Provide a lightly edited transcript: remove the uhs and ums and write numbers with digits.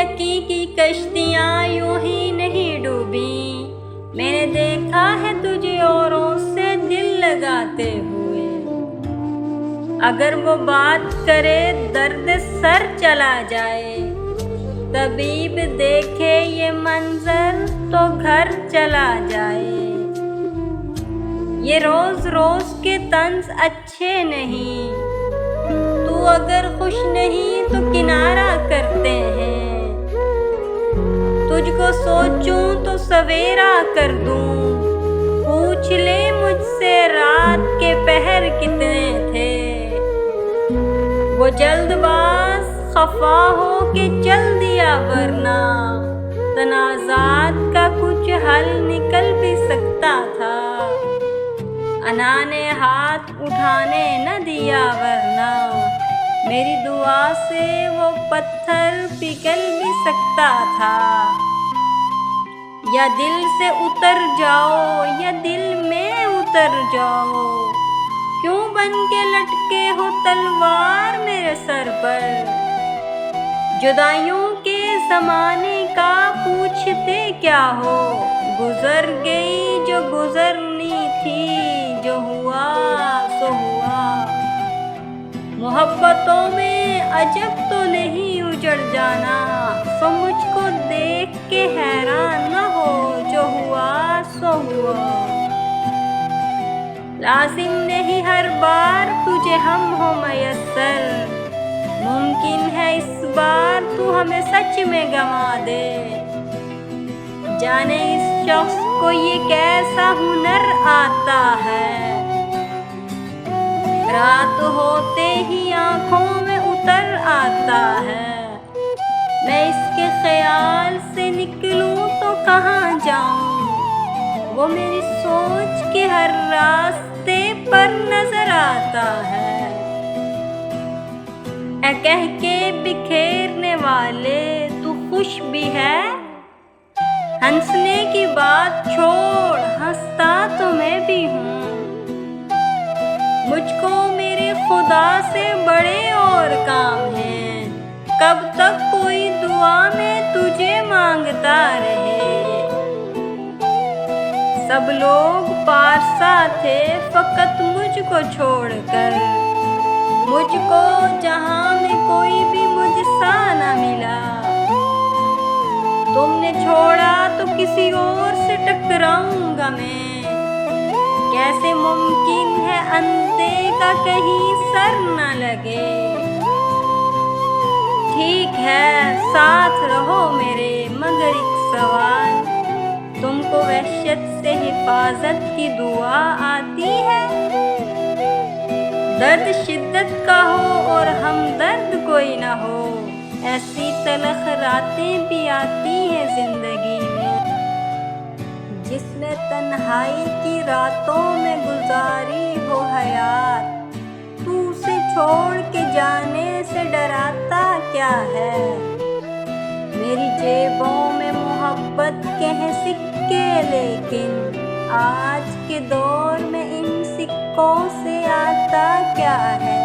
तरक्की की कश्तियाँ यूं ही नहीं डूबी। मैंने देखा है तुझे औरों से दिल लगाते हुए। अगर वो बात करे दर्द सर चला जाए, तबीब देखे ये मंजर तो घर चला जाए। ये रोज रोज के तंज अच्छे नहीं, तू अगर खुश नहीं तो किनारा करते हैं। तुझको सोचूं तो सवेरा कर दूं, पूछ ले मुझसे रात के पहर कितने थे। वो जल्दबाज खफा हो के चल दिया, वरना तनाज़ात का कुछ हल निकल भी सकता था। अना ने हाथ उठाने न दिया, वरना मेरी दुआ से वो पत्थर पिघल भी सकता था। या दिल से उतर जाओ या दिल में उतर जाओ, क्यों बन के लटके हो तलवार मेरे सर पर। जुदाइयों के ज़माने का पूछते क्या हो, गुजर गई जो गुजरनी थी, जो हुआ सो हुआ। मोहब्बतों में अजब तो नहीं उजड़ जाना, सो मुझको देख के हैरान न हो, जो हुआ सो हुआ। लाजिम नहीं हर बार तुझे हम हो मयस्सर, मुमकिन है इस बार तू हमें सच में गंवा दे। जाने इस शख्स को ये कैसा हुनर आता है, रात होते ही आँखों में उतर आता है। मैं इसके ख्याल से निकलूं तो कहाँ जाऊं, वो मेरी सोच के हर रास्ते पर नजर आता है। ऐ कह के बिखेरने वाले तू खुश भी है, हंसने की बात छोड़ हंसता तो मैं भी हूँ। मुझको मेरे खुदा से बड़े और काम हैं, कब तक कोई दुआ में तुझे मांगता रहे। सब लोग पारसा थे फकत मुझको छोड़कर, मुझको जहां में कोई भी मुझसा न मिला। तुमने छोड़ा तो किसी और से टकराऊंगा मैं, कैसे मुमकिन है अंधे का कहीं सर न लगे। ठीक है साथ रहो मेरे, मगर एक सवाल, तुमको वहशत से हिफाजत की दुआ आती है। दर्द शिद्दत का हो और हमदर्द कोई ना हो, ऐसी तलख रातें भी आती हैं जिंदगी में। जिसने तन्हाई की रातों में गुजारी हो हयात, तू उसे छोड़ के जाने से डराता क्या है। मेरी जेबों में मोहब्बत के हैं सिक्के, लेकिन आज के दौर में इन सिक्कों से आता क्या है।